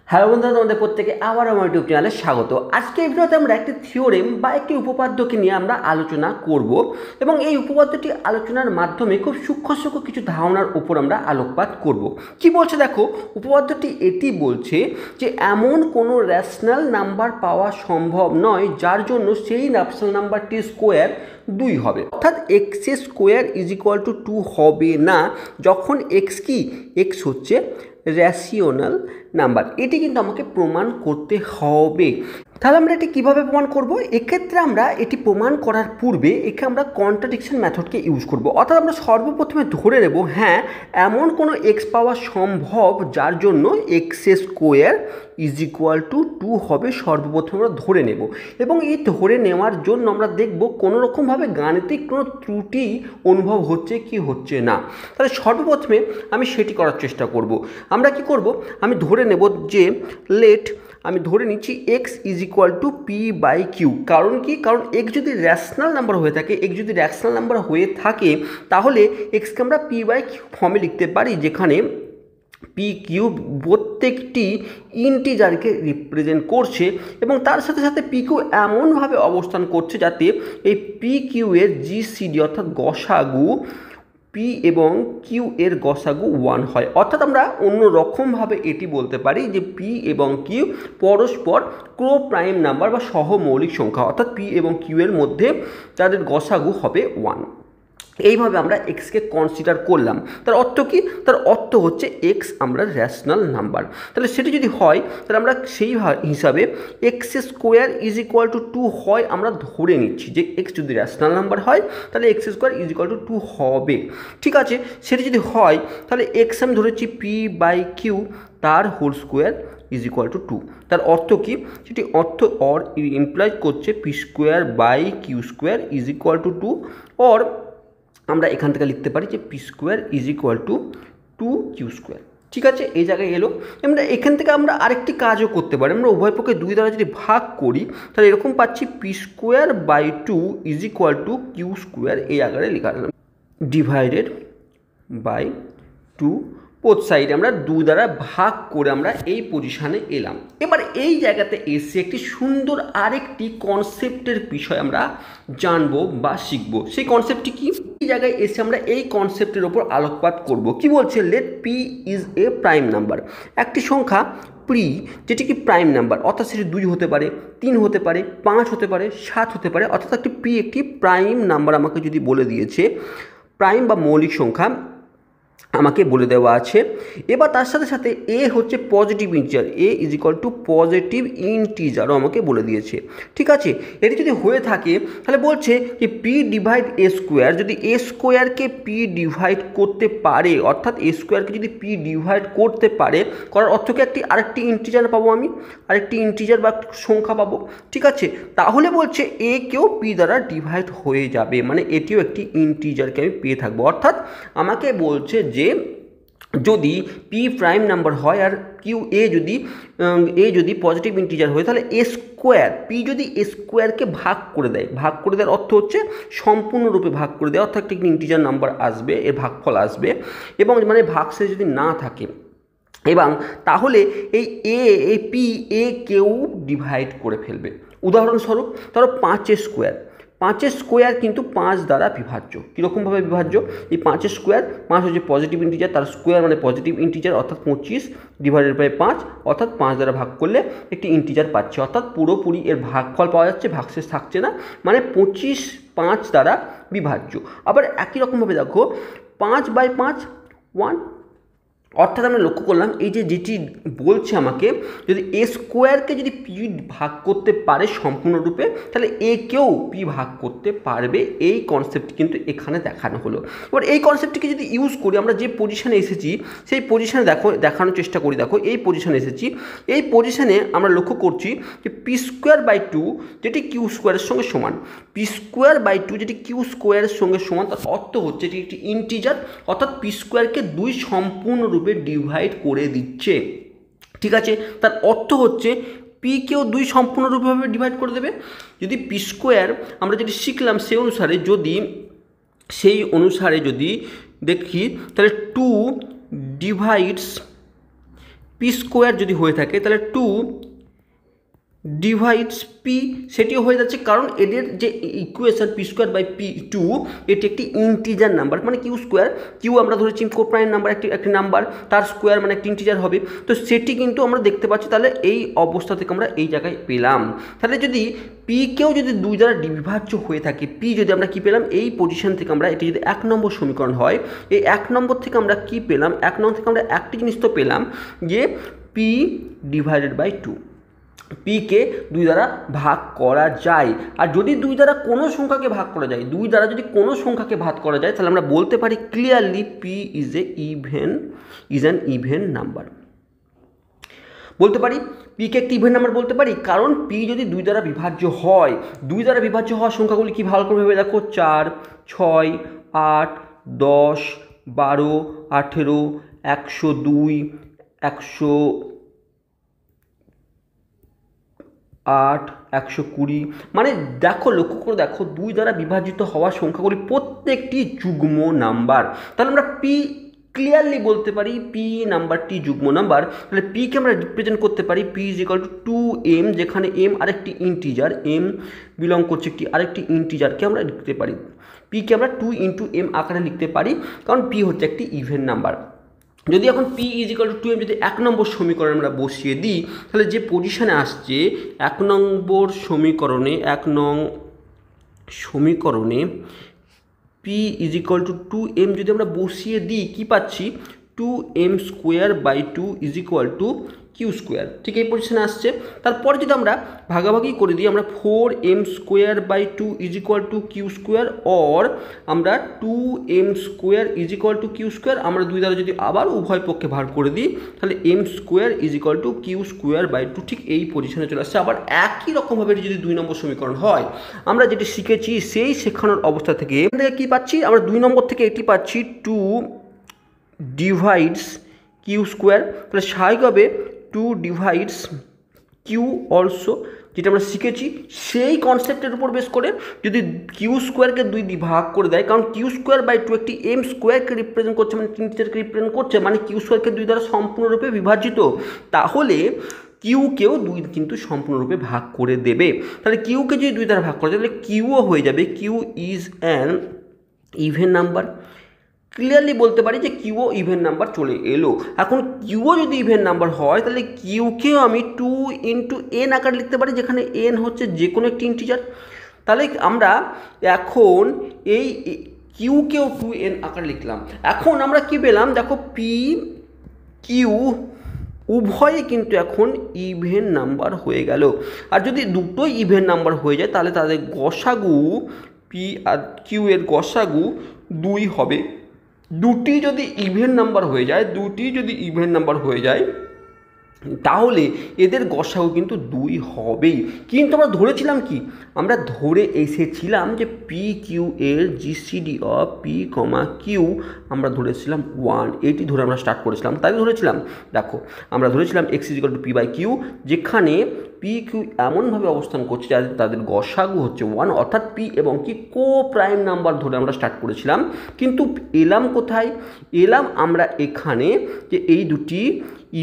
Hello বন্ধুরা, তোমাদের প্রত্যেকে আবার আমার ইউটিউব চ্যানেলে স্বাগত। আজকে এই ভিডিওতে আমরা একটি থিওরেম বা একটি উপপাদ্যকে নিয়ে আমরা আলোচনা করব এবং এই উপপাদ্যটি আলোচনার মাধ্যমে খুব সূক্ষ্ম সূক্ষ্ম কিছু ধারণার উপর আমরা আলোকপাত করব। কি বলছে দেখো, উপপাদ্যটি এটি বলছে যে এমন কোনো রেশনাল নাম্বার পাওয়া সম্ভব নয় যার জন্য সেই রেশনাল নাম্বারটি স্কোয়ার 2 হবে, অর্থাৎ x square is equal to 2 হবে না যখন এক্স কি এক্স হচ্ছে রেশনাল নাম্বার। এটি কিন্তু আমাকে প্রমাণ করতে হবে। তাহলে আমরা এটি কীভাবে প্রমাণ করব? এক্ষেত্রে আমরা এটি প্রমাণ করার পূর্বে এখানে আমরা কন্ট্রাডিকশন মেথডকে ইউজ করব, অর্থাৎ আমরা সর্বপ্রথমে ধরে নেব হ্যাঁ এমন কোনো এক্স পাওয়া সম্ভব যার জন্য x square is equal to 2 হবে, সর্বপ্রথমে আমরা ধরে নেব এবং এই ধরে নেওয়ার জন্য আমরা দেখব কোনো রকমভাবে গাণিতিক কোনো ত্রুটি অনুভব হচ্ছে কি হচ্ছে না। তাহলে সর্বপ্রথমে আমি সেটি করার চেষ্টা করব। আমরা কি করব, আমি ধরে নেব যে আমি ধরে নিচ্ছি x is equal to p by q. কারণ কি? কারণ এক্স যদি র্যাশনাল নাম্বার হয়ে থাকে তাহলে এক্সকে আমরা পি বাই কিউ ফর্মে লিখতে পারি, যেখানে পি কিউ প্রত্যেকটি ইন্টিজারকে রিপ্রেজেন্ট করছে এবং তার সাথে সাথে পি কিউ এমনভাবে অবস্থান করছে যাতে এই পি কিউ এর জিসিডি অর্থাৎ গসাগু পি এবং কিউ এর গসাগু 1 হয়। অর্থাৎ আমরা অন্য রকমভাবে এটি বলতে পারি যে পি এবং কিউ পরস্পর প্রাইম নাম্বার বা সহমৌলিক সংখ্যা, অর্থাৎ পি এবং কিউ এর মধ্যে তাদের গসাগু হবে 1। এইভাবে আমরা এক্সকে কনসিডার করলাম। তার অর্থ কি? তার অর্থ হচ্ছে এক্স আমরা র্যাশনাল নাম্বার। তাহলে সেটি যদি হয় তাহলে আমরা সেই হিসাবে x square is equal to 2 হয় আমরা ধরে নিচ্ছি যে এক্স যদি র্যাশনাল নাম্বার হয় তাহলে x square is equal to 2 হবে। ঠিক আছে, সেটি যদি হয় তাহলে এক্স আমি ধরেছি পি বাই কিউ তার whole square is equal to 2। তার অর্থ কি? সেটি অর্থ অর ইমপ্লাই করছে p square by q square is equal to 2, or আমরা এখান থেকে লিখতে পারি যে p square is equal to 2 q square. ঠিক আছে, এই জায়গায় এলো। আমরা এখান থেকে আমরা আরেকটি কাজও করতে পারি, আমরা উভয় পক্ষে 2 দ্বারা যদি ভাগ করি তাহলে এরকম পাচ্ছি p square by 2 is equal to q square. এই আকারে লেখা ডিভাইডেড বাই 2, বোথ সাইডে আমরা 2 দ্বারা ভাগ করে আমরা এই পজিশানে এলাম। এবার এই জায়গাতে এসে একটি সুন্দর আরেকটি কনসেপ্টের বিষয় আমরা জানবো বা শিখবো। সেই কনসেপ্টটি কি? এই জায়গায় এসে আমরা এই কনসেপ্টের ওপর আলোকপাত করব। কি বলছে? Let p is a prime number. একটি সংখ্যা পি যেটি কি প্রাইম নাম্বার, অর্থাৎ সেটি 2 হতে পারে, 3 হতে পারে, 5 হতে পারে, 7 হতে পারে, অর্থাৎ একটি পি একটি প্রাইম নাম্বার আমাকে যদি বলে দিয়েছে, প্রাইম বা মৌলিক সংখ্যা আমাকে বলে দেওয়া আছে। এবার তার সাথে সাথে এ হচ্ছে positive integer, a is equal to positive ইন্টিজারও আমাকে বলে দিয়েছে। ঠিক আছে, এটি যদি হয়ে থাকে তাহলে বলছে যে পি ডিভাইড এ স্কোয়ার, যদি এ স্কোয়ারকে পি ডিভাইড করতে পারে, অর্থাৎ এ স্কোয়ারকে যদি পি ডিভাইড করতে পারে, করার অর্থ কি আরেকটি ইন্টিজার পাবো, আমি আরেকটি ইন্টিজার বা সংখ্যা পাবো। ঠিক আছে, তাহলে বলছে এ কেও পি দ্বারা ডিভাইড হয়ে যাবে, মানে এটিও একটি ইন্টিজারকে আমি পেয়ে থাকবো। অর্থাৎ আমাকে বলছে যে যদি পি প্রাইম নাম্বার হয় আর কিউ এ যদি পজিটিভ ইন্টিজার হয় তাহলে এ স্কোয়ার পি যদি এ স্কোয়ারকে ভাগ করে দেওয়ার অর্থ হচ্ছে সম্পূর্ণরূপে ভাগ করে দেওয়া, অর্থাৎ একটি ইন্টিজার নাম্বার আসবে, এর ভাগফল আসবে এবং মানে ভাগশেষ যদি না থাকে এবং তাহলে এই পি এ কেউ ডিভাইড করে ফেলবে। উদাহরণস্বরূপ ধরো 5 স্কোয়ার কিন্তু 5 দ্বারা বিভাজ্য। কীরকমভাবে বিভাজ্য? এই 5 স্কোয়ার, 5 হচ্ছে পজিটিভ ইন্টিজার, তার স্কোয়ার মানে পজিটিভ ইন্টিজার, অর্থাৎ 25 ডিভাইডেড বাই 5, অর্থাৎ 5 দ্বারা ভাগ করলে একটি ইন্টিজার পাচ্ছে, অর্থাৎ পুরোপুরি এর ভাগফল পাওয়া যাচ্ছে, ভাগশেষ থাকছে না, মানে 25 5 দ্বারা বিভাজ্য। আবার একই রকমভাবে দেখো 5 বাই 5 1, অর্থাৎ আমরা লক্ষ্য করলাম এই যে যেটি বলছে আমাকে যদি এ স্কোয়ারকে যদি পি ভাগ করতে পারে সম্পূর্ণরূপে তাহলে এ কেও পি ভাগ করতে পারবে। এই কনসেপ্ট কিন্তু এখানে দেখানো হলো। এবার এই কনসেপ্টটিকে যদি ইউজ করি, আমরা যে পজিশানে এসেছি সেই পজিশানে দেখানোর চেষ্টা করি। দেখো এই পজিশানে এসেছি, এই পজিশানে আমরা লক্ষ্য করছি যে পি স্কোয়ার বাই 2 যেটি কিউ স্কোয়ারের সঙ্গে সমান, পি স্কোয়ার বাই 2 যেটি কিউ স্কোয়ারের সঙ্গে সমান, তার অর্থ হচ্ছে এটি একটি ইন্টিজার, অর্থাৎ পি স্কোয়ারকে 2 সম্পূর্ণরূপে ডিভাইড করে দিচ্ছে। ঠিক আছে, তার অর্থ হচ্ছে পি কেও 2 সম্পূর্ণরূপে ডিভাইড করে দেবে। যদি পি স্কোয়ার আমরা যেটি শিখলাম সেই অনুসারে যদি দেখি তাহলে 2 ডিভাইডস P পি স্কোয়ার যদি হয়ে থাকে তাহলে 2 ডিভাইডস পি সেটিও হয়ে যাচ্ছে, কারণ এদের যে equation p square by p two এটি একটি ইন্টিজার নাম্বার, মানে কিউ স্কোয়ার, কিউ আমরা ধরেছি কোপ্রাইম নাম্বার, একটি নাম্বার, তার স্কোয়ার মানে একটি ইন্টিজার হবে। তো সেটি কিন্তু আমরা দেখতে পাচ্ছি, তাহলে এই অবস্থা থেকে আমরা এই জায়গায় পেলাম। তাহলে যদি পিকেও যদি 2 দ্বারা বিভাজ্য হয়ে থাকে, পি যদি আমরা কি পেলাম এই পজিশন থেকে, আমরা এটি যদি 1 নম্বর সমীকরণ হয়, এই 1 নম্বর থেকে আমরা কি পেলাম, 1 নম্বর থেকে আমরা একটি জিনিস তো পেলাম যে পি ডিভাইডেড বাই 2, পিকে 2 দ্বারা ভাগ করা যায়। আর যদি 2 দ্বারা কোনো সংখ্যাকে ভাগ করা যায়, 2 দ্বারা যদি কোনো সংখ্যাকে ভাগ করা যায়, তাহলে আমরা বলতে পারি clearly P is an even number. বলতে পারি পিকে একটি ইভেন নাম্বার বলতে পারি, কারণ পি যদি 2 দ্বারা বিভাজ্য হয়, 2 দ্বারা বিভাজ্য হওয়ার সংখ্যাগুলি কি ভালো করে ভেবে দেখো, 4, 6, 8, 10, 12, 18, 102, 108, 120, মানে দেখো লক্ষ্য করে দেখো 2 দ্বারা বিভাজিত হওয়া সংখ্যাগুলি প্রত্যেকটি যুগ্ম নাম্বার। তাহলে আমরা পি ক্লিয়ারলি বলতে পারি পি নাম্বারটি যুগ্ম নাম্বার। তাহলে পিকে আমরা রিপ্রেজেন্ট করতে পারি P is equal two 2m, যেখানে m আরেকটি ইন্টিজার, m বিলং করছে আরেকটি ইন্টিজারকে আমরা লিখতে পারি, পিকে আমরা 2 × m আকারে লিখতে পারি, কারণ পি হচ্ছে একটি ইভেন নাম্বার। যদি এখন P is equal two 2m যদি 1 নম্বর সমীকরণে আমরা বসিয়ে দিই, তাহলে যে পজিশানে আসছে 1 নম্বর সমীকরণে, 1 নং সমীকরণে P is equal two 2m যদি আমরা বসিয়ে দিই, কি পাচ্ছি, 2m square by 2 is equal to q square, ঠিক এই পজিশনে আসছে। তারপরে যদি আমরা ভাগাভাগি করে দিই, আমরা 4m square by 2 is equal to q square, or আমরা 2m square is equal to q square, আমরা 2 দ্বারা যদি আবার উভয় পক্ষে ভাগ করে দিই, তাহলে m square is equal to q square by 2, ঠিক এই পজিশনে চলে আসছে। আবার একই রকমভাবে যদি 2 নম্বর সমীকরণ হয়, আমরা যেটি শিখেছি সেই শেখানোর অবস্থা থেকে কী পাচ্ছি, আমরা 2 নম্বর থেকে এটি পাচ্ছি 2 ডিভাইডস কিউ স্কোয়ার, তাহলে স্বাভাবিকভাবে 2 ডিভাইডস কিউ অলসো, যেটা আমরা শিখেছি সেই কনসেপ্টের উপর বেস করে যদি কিউ স্কোয়ারকে 2 দিয়ে ভাগ করে দেয়, কারণ কিউ স্কোয়ার বাই 2 একটি এম স্কোয়ারকে রিপ্রেজেন্ট করছে, মানে ইন্টিজারকে রিপ্রেজেন্ট করছে, মানে কিউ স্কোয়ারকে 2 দ্বারা সম্পূর্ণরূপে বিভাজিত, তাহলে কিউকেও 2 কিন্তু সম্পূর্ণরূপে ভাগ করে দেবে। তাহলে কিউকে যদি 2 দ্বারা ভাগ করা যায়, তাহলে কিউও হয়ে যাবে q is an even number. Clearly বলতে পারি যে কিউও ইভেন নাম্বার চলে এলো। এখন কিউও যদি ইভেন নাম্বার হয়, তাহলে কিউকেও আমি 2 × n আকারে লিখতে পারি, যেখানে n হচ্ছে যে কোনো একটি ইন্টিজার। তাহলে আমরা এখন এই কিউকেও 2n আকারে লিখলাম। এখন আমরা কি পেলাম, দেখো পি কিউ উভয়ে কিন্তু এখন ইভেন নাম্বার হয়ে গেল। আর যদি দুটোই ইভেন নাম্বার হয়ে যায়, তাহলে তাদের গসাগু পি আর কিউ এর গসাগু 2 হবে। দুটি যদি ইভেন নাম্বার হয়ে যায়, তাহলে এদের গসাগু কিন্তু 2 হবেই। কিন্তু আমরা ধরেছিলাম কি, আমরা ধরে এসেছিলাম যে পি কিউ এর GCD of p comma q আমরা ধরেছিলাম 1, এটি ধরে আমরা স্টার্ট করেছিলাম। তাই ধরেছিলাম, দেখো আমরা ধরেছিলাম x is equal to p by q, যেখানে পি কিউ এমনভাবে অবস্থান করছে যাতে তাদের গসাগু হচ্ছে 1, অর্থাৎ পি এবং কি কো প্রাইম নাম্বার ধরে আমরা স্টার্ট করেছিলাম। কিন্তু এলাম কোথায়, এলাম আমরা এখানে যে এই দুটি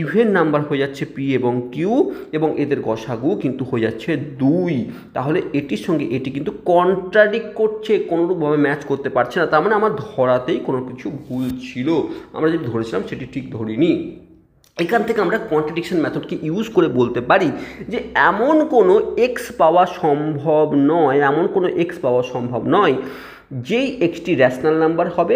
ইভেন নাম্বার হয়ে যাচ্ছে পি এবং কিউ, এবং এদের গসাগু কিন্তু হয়ে যাচ্ছে 2। তাহলে এটির সঙ্গে এটি কিন্তু কন্ট্রাডিক্ট করছে, কোনোরূপভাবে ম্যাচ করতে পারছে না। তার মানে আমার ধরাতেই কোনো কিছু ভুল ছিল, আমরা যেটি ধরেছিলাম সেটি ঠিক ধরিনি। এখান থেকে আমরা কন্ট্রাডিকশন মেথডকে ইউজ করে বলতে পারি যে এমন কোনো এক্স পাওয়া সম্ভব নয়, যেই এক্সটি র্যাশনাল নাম্বার হবে,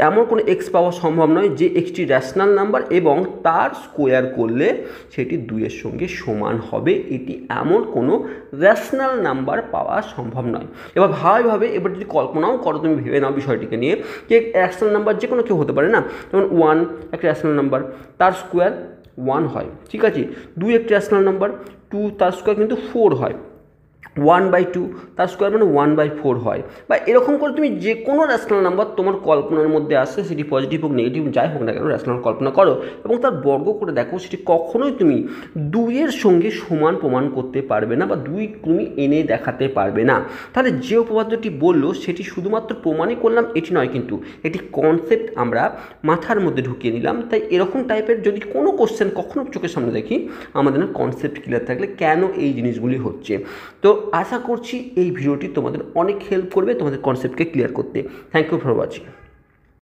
এমন কোনো এক্স পাওয়া সম্ভব নয় যে এক্সটি র্যাশনাল নাম্বার এবং তার স্কোয়ার করলে সেটি 2 এর সঙ্গে সমান হবে, এটি এমন কোনো র্যাশনাল নাম্বার পাওয়া সম্ভব নয়। এবার এবার যদি কল্পনাও করো, তুমি ভেবে নাও বিষয়টিকে নিয়ে, যে র্যাশনাল নাম্বার যে কোনো কেউ হতে পারে না, যেমন 1 একটা র্যাশনাল নাম্বার, তার স্কোয়ার 1 হয়, ঠিক আছে। 2 একটি র্যাশনাল নাম্বার, 2 তার স্কোয়ার কিন্তু 4 হয়। 1/2 তার স্কোয়ার মানে 1/4 হয়, বা এরকম করে তুমি যে কোনো র্যাশনাল নাম্বার তোমার কল্পনার মধ্যে আসছে, সেটি পজিটিভ হোক নেগেটিভ যাই হোক না কেন র্যাশনাল কল্পনা করো এবং তার বর্গ করে দেখো, সেটি কখনোই তুমি 2-এর সঙ্গে সমান প্রমাণ করতে পারবে না বা 2 তুমি এনে দেখাতে পারবে না। তাহলে যে উপপাদ্যটি বললো সেটি শুধুমাত্র প্রমাণই করলাম এটি নয়, কিন্তু এটি কনসেপ্ট আমরা মাথার মধ্যে ঢুকিয়ে নিলাম। তাই এরকম টাইপের যদি কোনো কোশ্চেন কখনো চোখের সামনে দেখি, আমাদের কনসেপ্ট ক্লিয়ার থাকলে কেন এই জিনিসগুলি হচ্ছে। তো আশা করছি এই ভিডিওটি তোমাদের অনেক হেল্প করবে তোমাদের কনসেপ্টকে ক্লিয়ার করতে। Thank you for watching.